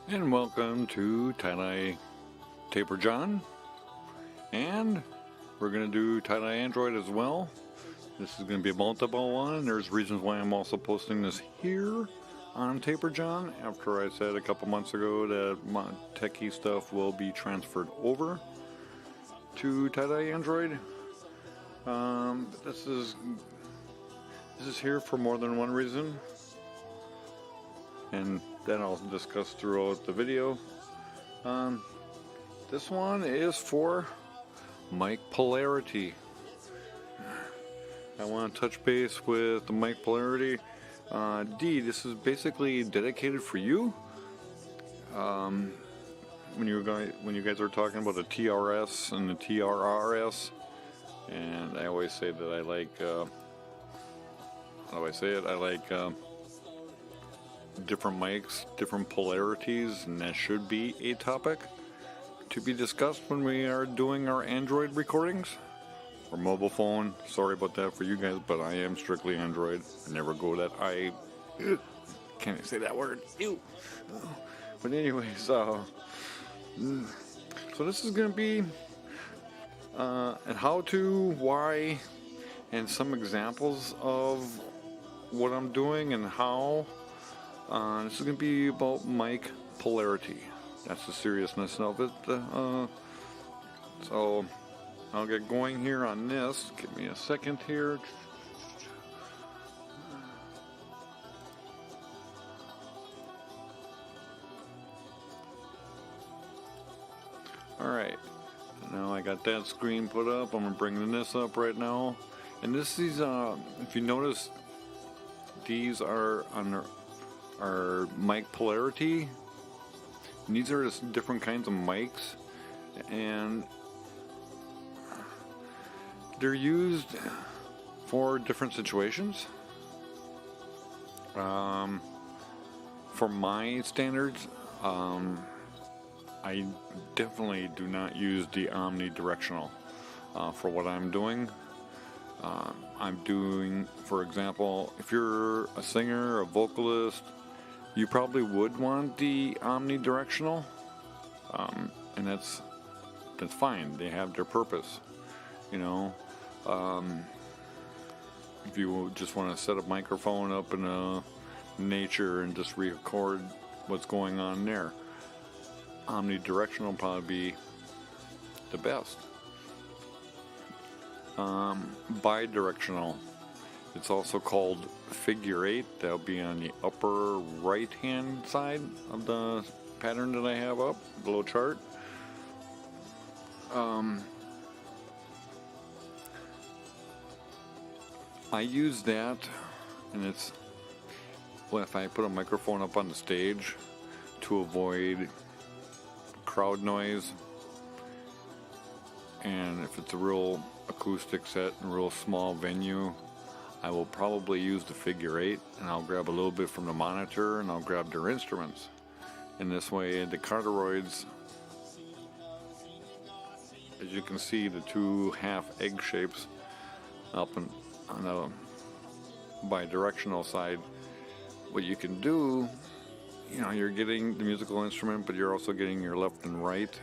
And welcome to Tie-Dye Taper John, and we're going to do Tie-Dye Android as well. This is going to be a multiple one. There's reasons why I'm also posting this here on Taper John after I said a couple months ago that my techie stuff will be transferred over to Tie-Dye Android. This is here for more than one reason, and then I'll discuss throughout the video. This one is for mic polarity. I want to touch base with the mic polarity. This is basically dedicated for you. When you guys are talking about the TRS and the TRRS, and I always say that I like, how do I say it? I like different mics, different polarities, and that should be a topic to be discussed when we are doing our Android recordings or mobile phone. Sorry about that for you guys, but I am strictly Android. I never go that can't say that word. Ew. But anyways, so this is going to be and how to, why, and some examples of what I'm doing and how. This is going to be about mic polarity. That's the seriousness of it. So I'll get going here on this. Give me a second here. Alright, now I got that screen put up. I'm bringing this up right now. And this is, if you notice, these are on our mic polarity. And these are just different kinds of mics, and they're used for different situations. For my standards, I definitely do not use the omnidirectional for what I'm doing. I'm doing, for example, if you're a singer, a vocalist, you probably would want the omnidirectional, and that's fine. They have their purpose, you know. If you just want to set a microphone up in nature and just record what's going on there, omnidirectional will probably be the best. Bidirectional. It's also called figure 8. That'll be on the upper right hand side of the pattern that I have up, the little chart. I use that, and it's, well, if I put a microphone up on the stage to avoid crowd noise, and if it's a real acoustic set and real small venue, I will probably use the figure 8, and I'll grab a little bit from the monitor, and I'll grab their instruments. And this way, the cardioids, as you can see, the two half egg shapes up on the bidirectional side, what you can do, you know, you're getting the musical instrument, but you're also getting your left and right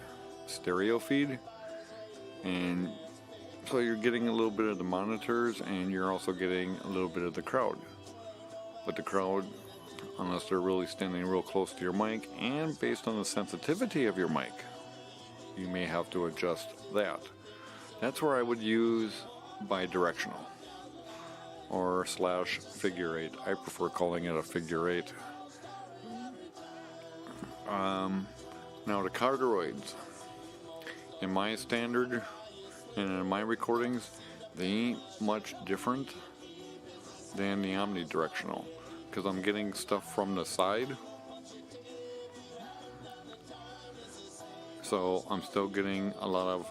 stereo feed, and so you're getting a little bit of the monitors, and you're also getting a little bit of the crowd. But the crowd, unless they're really standing real close to your mic, and based on the sensitivity of your mic, you may have to adjust that. That's where I would use bidirectional or slash figure 8. I prefer calling it a figure 8. Now the cardioids. In my standard and in my recordings, they ain't much different than the omnidirectional, because I'm getting stuff from the side, so I'm still getting a lot of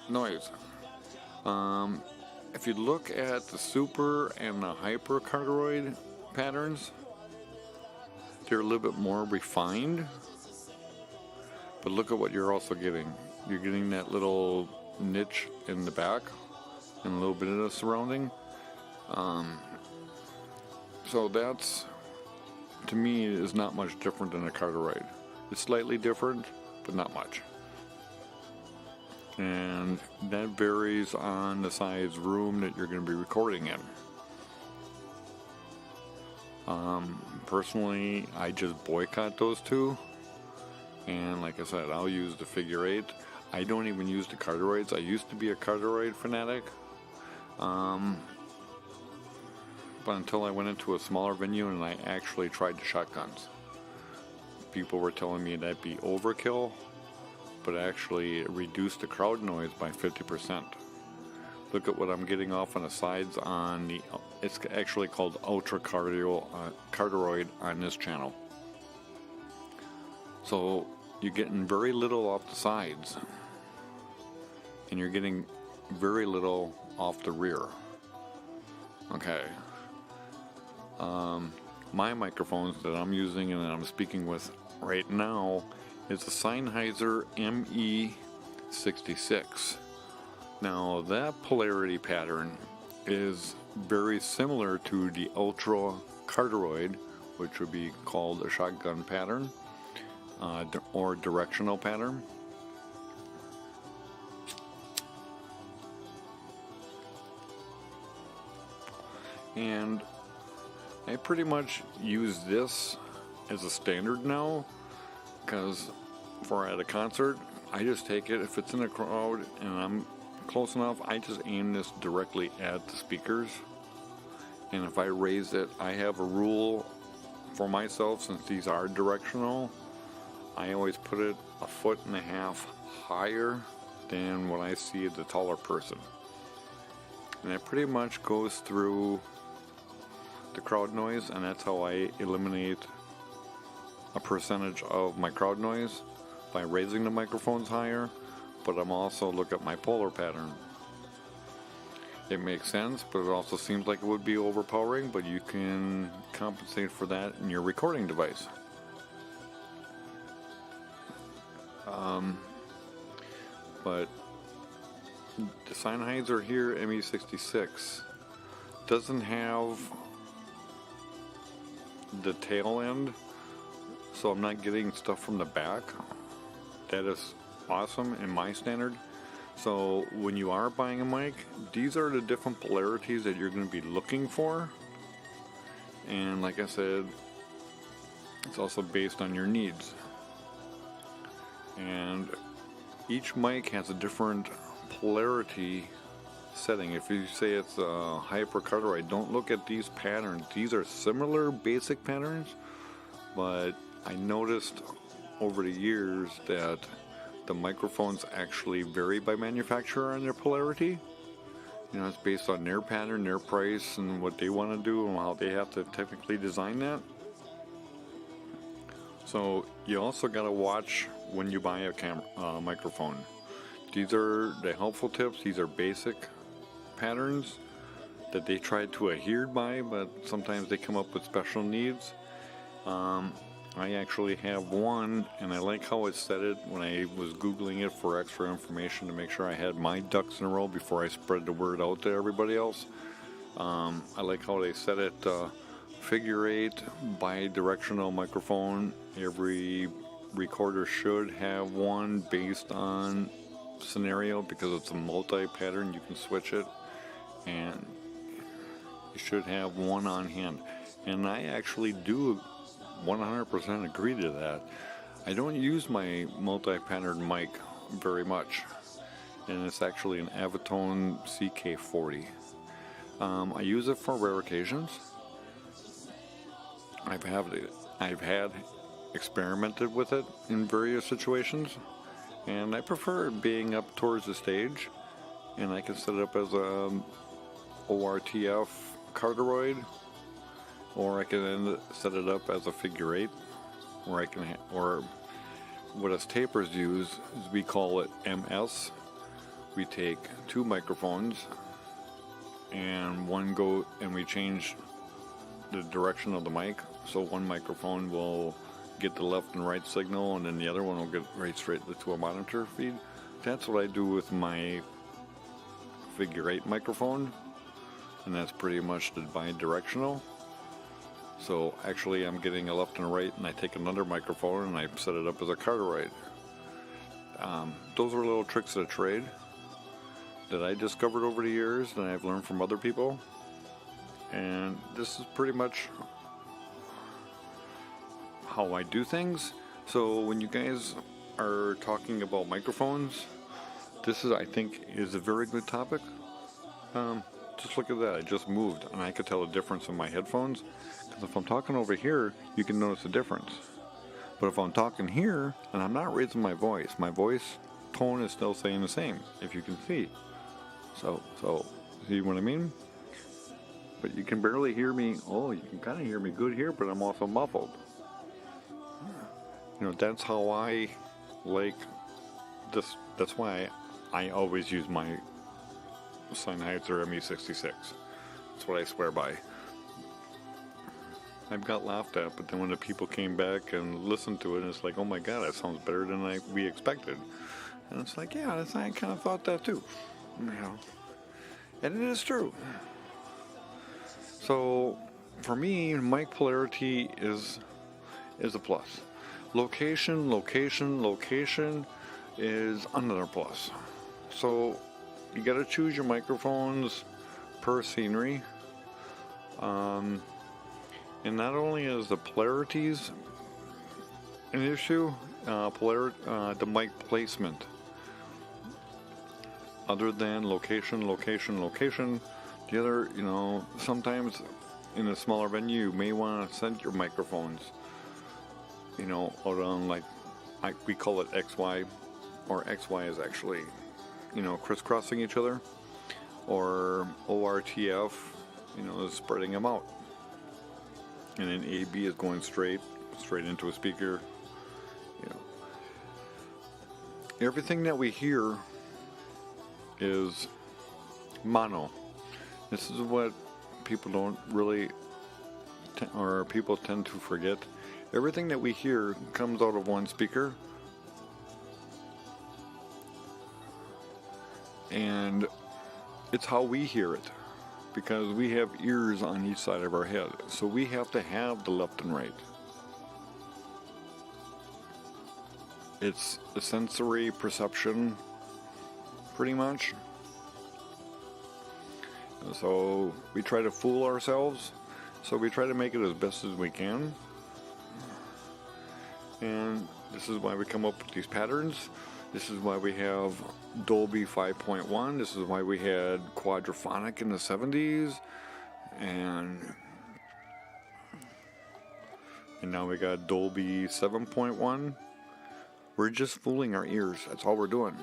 noise. If you look at the super and the hypercardioid patterns, they're a little bit more refined, but look at what you're also getting. You're getting that little niche in the back and a little bit of the surrounding. So that's to me is not much different than a cardioid. It's slightly different, but not much. And that varies on the size room that you're going to be recording in. Personally, I just boycott those two. And like I said, I'll use the figure 8. I don't even use the cardioids. I used to be a cardioid fanatic. But until I went into a smaller venue and I actually tried the shotguns. People were telling me that'd be overkill, but actually it reduced the crowd noise by 50%. Look at what I'm getting off on the sides on the, it's actually called ultra cardioid on this channel. So you're getting very little off the sides, and you're getting very little off the rear. Okay. My microphones that I'm using and that I'm speaking with right now is the Sennheiser ME66. Now that polarity pattern is very similar to the ultra cardioid, which would be called a shotgun pattern or directional pattern. And I pretty much use this as a standard now, because for at a concert, I just take it, if it's in a crowd and I'm close enough, I just aim this directly at the speakers. And if I raise it, I have a rule for myself, since these are directional, I always put it 1.5 feet higher than when I see the taller person. And it pretty much goes through the crowd noise, and that's how I eliminate a percentage of my crowd noise, by raising the microphones higher. But I'm also look at my polar pattern. It makes sense, but it also seems like it would be overpowering, but you can compensate for that in your recording device. But the Sennheiser here ME66 doesn't have the tail end, so I'm not getting stuff from the back. That is awesome in my standard. So when you are buying a mic, these are the different polarities that you're going to be looking for. And like I said, it's also based on your needs. And each mic has a different polarity setting. If you say it's a hypercardioid, don't look at these patterns. These are similar basic patterns, but I noticed over the years that the microphones actually vary by manufacturer on their polarity. You know, it's based on their pattern, their price, and what they want to do, and how they have to technically design that. So you also got to watch when you buy a microphone. These are the helpful tips. These are basic patterns that they try to adhere by, but sometimes they come up with special needs. I actually have one, and I like how it said it when I was Googling it for extra information to make sure I had my ducks in a row before I spread the word out to everybody else. I like how they said it, figure 8 bi-directional microphone. Every recorder should have one based on scenario, because it's a multi-pattern, you can switch it, and you should have one on hand. And I actually do 100% agree to that. I don't use my multi-pattern mic very much, and it's actually an Avitone CK40. I use it for rare occasions. I've had experimented with it in various situations, and I prefer it being up towards the stage, and I can set it up as a ORTF cardioid, or I can set it up as a figure 8, or I can, or what us tapers use is we call it MS. We take 2 microphones and we change the direction of the mic. So one microphone will get the left and right signal, and then the other one will get right straight to a monitor feed. That's what I do with my figure 8 microphone, and that's pretty much the bi-directional. So actually I'm getting a left and a right, and I take another microphone and I set it up as a Cartwright. Those are little tricks of the trade that I discovered over the years that I've learned from other people. And this is pretty much how I do things. So when you guys are talking about microphones, this is, I think, is a very good topic. Just look at that. I just moved and I could tell a difference in my headphones. Because if I'm talking over here, you can notice a difference. But if I'm talking here and I'm not raising my voice tone is still staying the same, if you can see. So see what I mean? But you can barely hear me. Oh, you can kind of hear me good here, but I'm also muffled. You know, that's how I like this. That's why I always use my Sennheiser ME66. That's what I swear by. I've got laughed at, but then when the people came back and listened to it, it's like, oh my god, that sounds better than we expected. And it's like, yeah, I kind of thought that too. You know, and it is true. So for me, mic polarity is a plus. Location is another plus. So you got to choose your microphones per scenery. And not only is the polarities an issue, the mic placement. Other than location, the other, you know, sometimes in a smaller venue, you may want to send your microphones, you know, out on, like, we call it XY, or XY is actually, you know, crisscrossing each other, or ORTF, you know, is spreading them out. And then AB is going straight into a speaker, you know. Everything that we hear is mono. This is what people don't really, or people tend to forget. Everything that we hear comes out of one speaker, and it's how we hear it, because we have ears on each side of our head, so we have to have the left and right. It's a sensory perception, pretty much. So we try to fool ourselves, so we try to make it as best as we can. And this is why we come up with these patterns. This is why we have Dolby 5.1. This is why we had quadraphonic in the 70s. And now we got Dolby 7.1. We're just fooling our ears. That's all we're doing.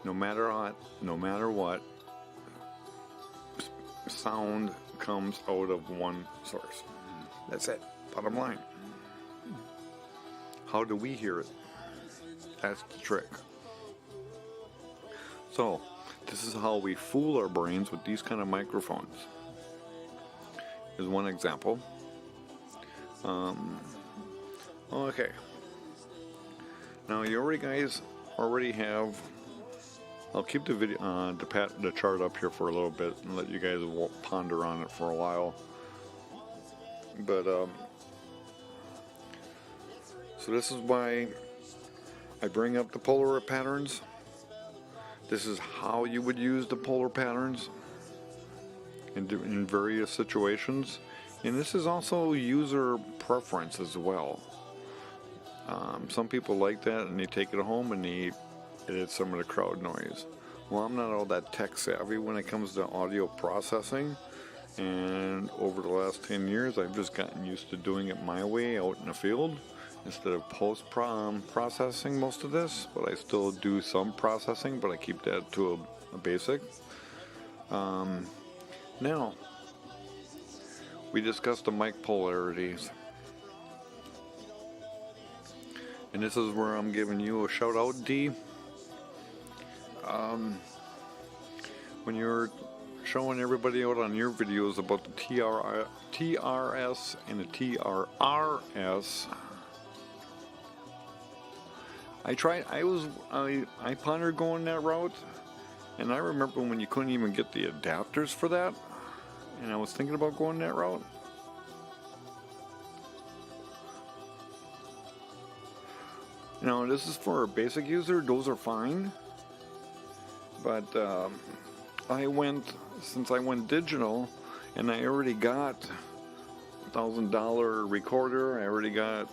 No matter what, sound comes out of one source. That's it. Bottom line. How do we hear it? That's the trick. So, this is how we fool our brains with these kind of microphones. Here's one example. Okay. Now you guys already have. I'll keep the video, the chart up here for a little bit and let you guys ponder on it for a while. But so this is why I bring up the polar patterns. This is how you would use the polar patterns in various situations. And this is also user preference as well. Some people like that and they take it home and they edit some of the crowd noise. Well, I'm not all that tech savvy when it comes to audio processing. And over the last 10 years, I've just gotten used to doing it my way out in the field instead of post-processing most of this. But I still do some processing, but I keep that to a basic. Now, we discussed the mic polarities. And this is where I'm giving you a shout out, D. When you're showing everybody out on your videos about the TRS and the TRRS, I pondered going that route, And I remember when you couldn't even get the adapters for that, and I was thinking about going that route. Now, this is for a basic user, those are fine. But since I went digital, and I already got $1,000 recorder, I already got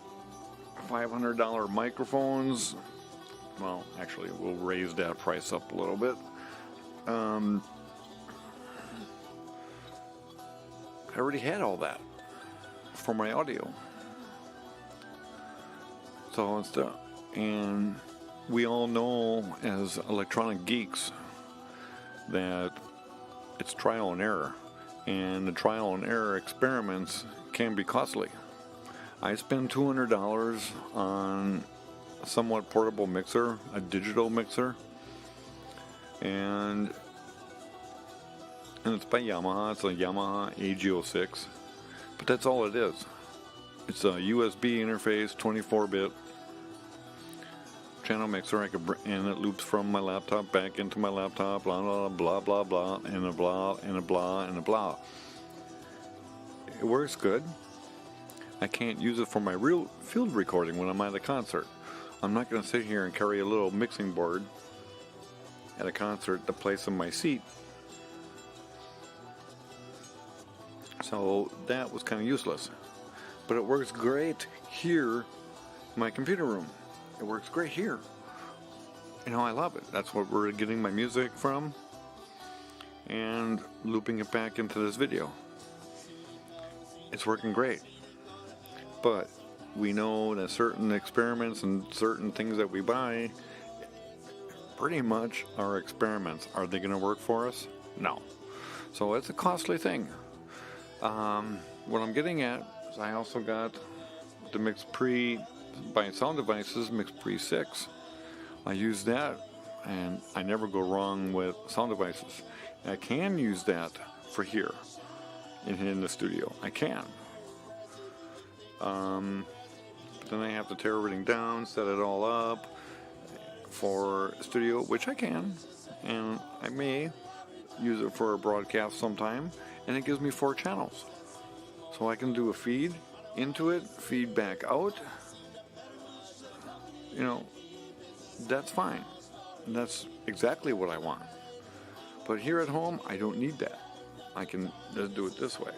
$500 microphones. Well, actually, we'll raise that price up a little bit. I already had all that for my audio. So instead, and we all know as electronic geeks that it's trial and error, and the trial and error experiments can be costly. I spent $200 on a somewhat portable mixer, a digital mixer, and it's by Yamaha. It's a Yamaha AG06, but that's all it is. It's a USB interface, 24-bit channel mixer. And it loops from my laptop back into my laptop, blah blah blah blah blah, and a blah and a blah and a blah. It works good. I can't use it for my real field recording when I'm at a concert. I'm not going to sit here and carry a little mixing board at a concert to place in my seat. So that was kind of useless. But it works great here in my computer room. It works great here. You know, I love it. That's what we're getting my music from and looping it back into this video. It's working great. But we know that certain experiments and certain things that we buy pretty much are experiments. Are they going to work for us? No. So it's a costly thing. What I'm getting at is I also got the Mix Pre by Sound Devices, Mix Pre 6. I use that, and I never go wrong with Sound Devices. I can use that for here in the studio. I can. But then I have to tear everything down, set it all up for studio, which I can, and I may use it for a broadcast sometime, and it gives me 4 channels. So I can do a feed into it, feed back out. You know, that's fine. That's exactly what I want. But here at home, I don't need that. I can just do it this way.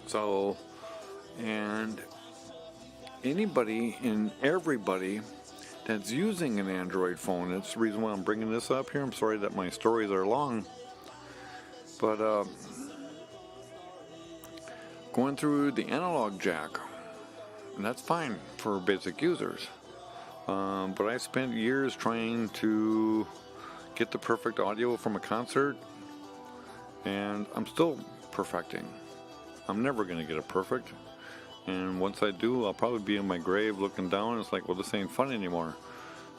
So, and anybody and everybody that's using an Android phone, that's the reason why I'm bringing this up here. I'm sorry that my stories are long. But going through the analog jack, and that's fine for basic users. But I spent years trying to get the perfect audio from a concert, and I'm still perfecting. I'm never going to get it perfect. And once I do, I'll probably be in my grave looking down. It's like, well, this ain't fun anymore.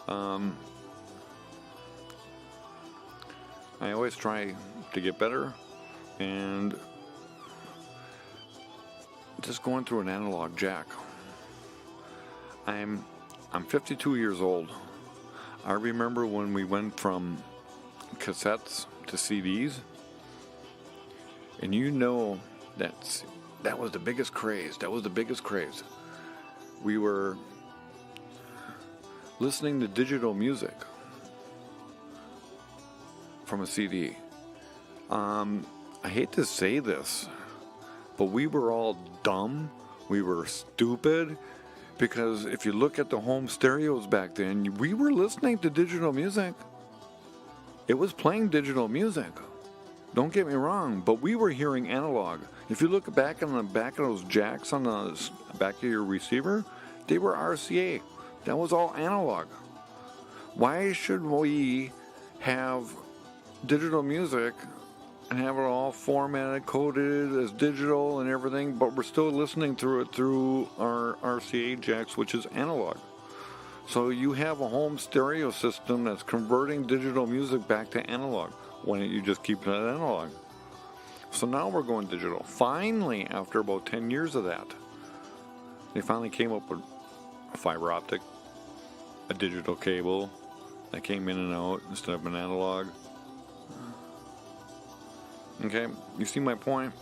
I always try to get better, and just going through an analog jack. I'm 52 years old. I remember when we went from cassettes to CDs, and you know that was the biggest craze. That was the biggest craze. We were listening to digital music from a CD. I hate to say this, but we were all dumb. We were stupid. Because if you look at the home stereos back then, we were listening to digital music. It was playing digital music. Don't get me wrong, but we were hearing analog. If you look back on the back of those jacks on the back of your receiver, they were RCA. That was all analog. Why should we have digital music and have it all formatted, coded as digital and everything, but we're still listening through it through our RCA jacks, which is analog? So you have a home stereo system that's converting digital music back to analog. Why don't you just keep it analog? So now we're going digital. Finally, after about 10 years of that, they finally came up with a fiber optic, a digital cable that came in and out instead of an analog. Okay, you see my point?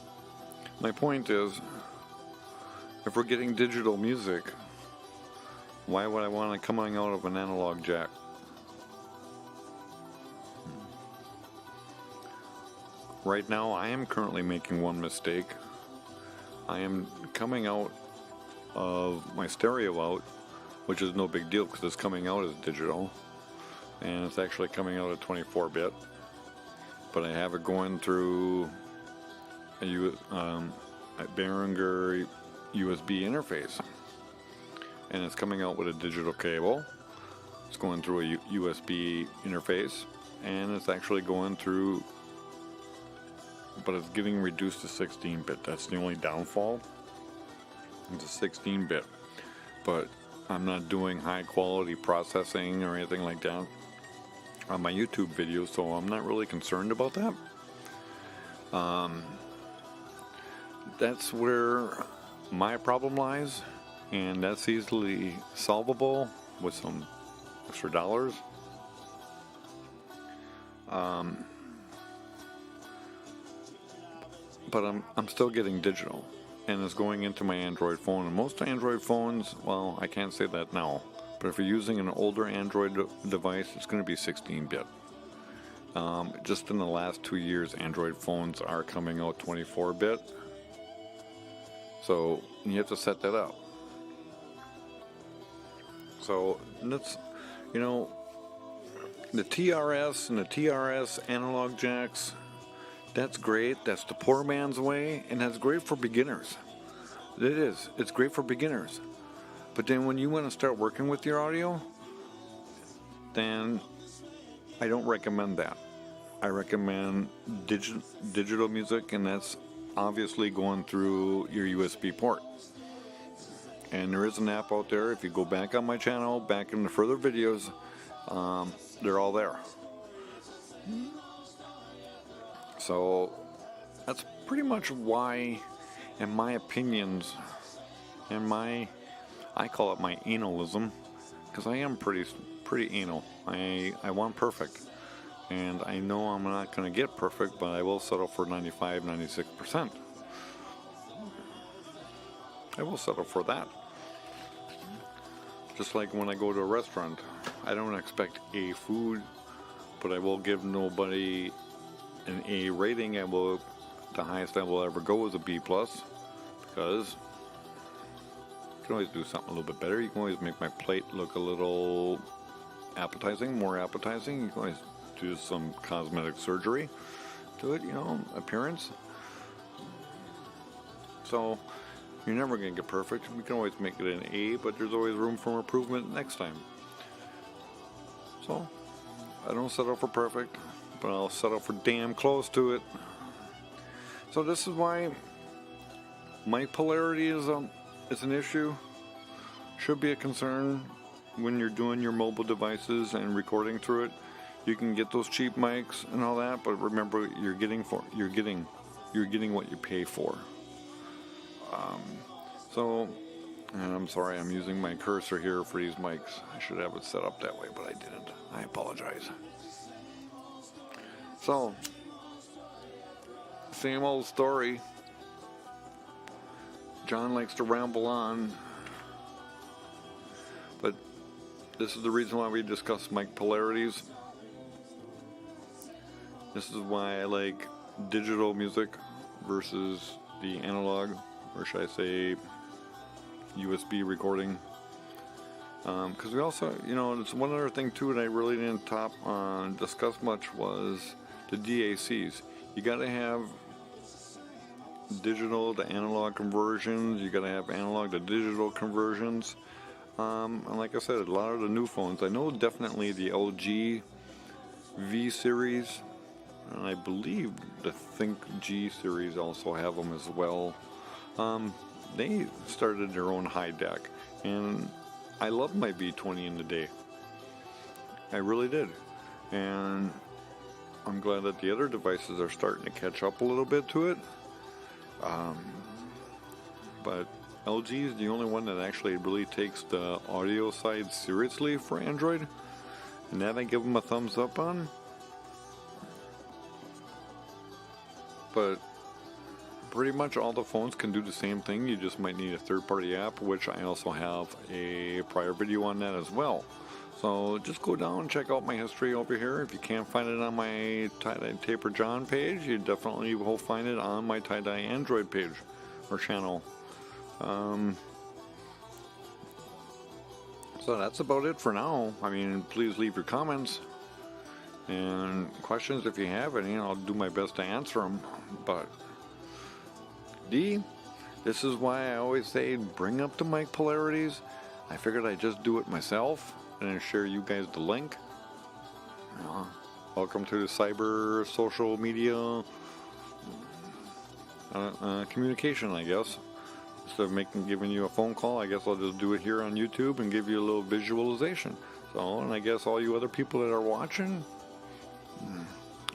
My point is, if we're getting digital music, why would I want it coming out of an analog jack? Right now, I am currently making one mistake. I am coming out of my stereo out, which is no big deal because it's coming out as digital, and it's actually coming out at 24-bit. But I have it going through a Behringer USB interface, and it's coming out with a digital cable. It's going through a USB interface, and it's actually going through, but it's getting reduced to 16-bit. That's the only downfall. It's a 16-bit, but I'm not doing high quality processing or anything like that on my YouTube videos, so I'm not really concerned about that. That's where my problem lies, and that's easily solvable with some extra dollars. But I'm still getting digital, and it's going into my Android phone. And most Android phones, well, I can't say that now, but if you're using an older Android device, it's going to be 16-bit. Just in the last 2 years, Android phones are coming out 24-bit. So you have to set that up. So that's, the TRS and the TRS analog jacks, that's great. That's the poor man's way, and that's great for beginners. It is. It's great for beginners. But then when you want to start working with your audio, then I don't recommend that. I recommend digital music, and that's obviously going through your USB port. And there is an app out there. If you go back on my channel, back in the further videos, they're all there. So that's pretty much why, in my opinions, and I call it my analism, because I am pretty anal. I want perfect, and I know I'm not going to get perfect, but I will settle for 95, 96%. I will settle for that. Just like when I go to a restaurant, I don't expect A food, but I will give nobody an A rating. The highest I will ever go is a B+, because you can always do something a little bit better. You can always make my plate look a little appetizing, more appetizing. You can always do some cosmetic surgery to it, appearance. So you're never going to get perfect. We can always make it an A, but there's always room for improvement next time. So I don't settle for perfect, but I'll settle for damn close to it. So this is why mic polarity is an issue. Should be a concern when you're doing your mobile devices and recording through it. You can get those cheap mics and all that, but remember, you're getting what you pay for. And I'm sorry, I'm using my cursor here for these mics. I should have it set up that way, but I didn't. I apologize. So, same old story. John likes to ramble on, but this is the reason why we discuss mic polarities. This is why I like digital music versus the analog, or should I say USB recording. Because we also, it's one other thing too that I really didn't discuss much was the DACs. You got to have digital to analog conversions. You got to have analog to digital conversions. And like I said, a lot of the new phones, I know definitely the LG V series, and I believe the Think G series also have them as well. They started their own high deck, and I love my V20 in the day. I really did. And I'm glad that the other devices are starting to catch up a little bit to it. But LG is the only one that actually really takes the audio side seriously for Android, and that I give them a thumbs up on. but pretty much all the phones can do the same thing. You just might need a third-party app, which I also have a prior video on that as well. So just go down and check out my history over here. If you can't find it on my Tie-Dye Taper John page, you definitely will find it on my Tie-Dye Android page or channel. So that's about it for now. I mean, please leave your comments and questions if you have any, and I'll do my best to answer them. But this is why I always say bring up the mic polarities. I figured I'd just do it myself and then share you guys the link. Welcome to the cyber social media communication, I guess. Instead of giving you a phone call, I guess I'll just do it here on YouTube and give you a little visualization. So, and I guess all you other people that are watching,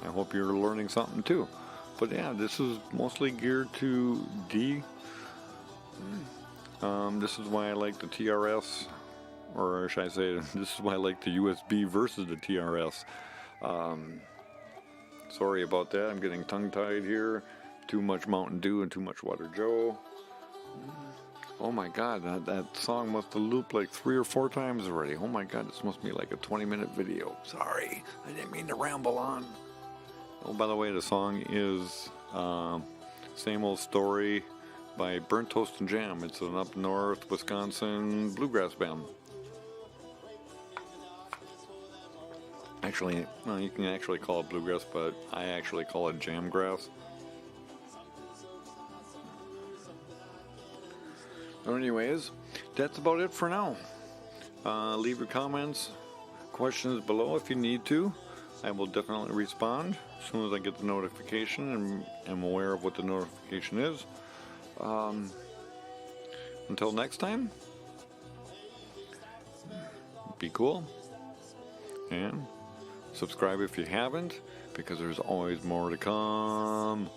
I hope you're learning something too. But yeah, this is mostly geared to D. This is why I like the TRS, or should I say, this is why I like the USB versus the TRS. Sorry about that, I'm getting tongue-tied here. Too much Mountain Dew and too much Water Joe. Oh my god, that song must have looped like 3 or 4 times already. Oh my god, this must be like a 20-minute video. Sorry, I didn't mean to ramble on. Oh, by the way, the song is Same Old Story by Burnt Toast and Jam. It's an up north Wisconsin bluegrass band. Actually, well, you can actually call it bluegrass, but I actually call it jamgrass. So anyways, that's about it for now. Leave your comments, questions below if you need to. I will definitely respond as soon as I get the notification and am aware of what the notification is. Until next time, be cool and subscribe if you haven't, because there's always more to come.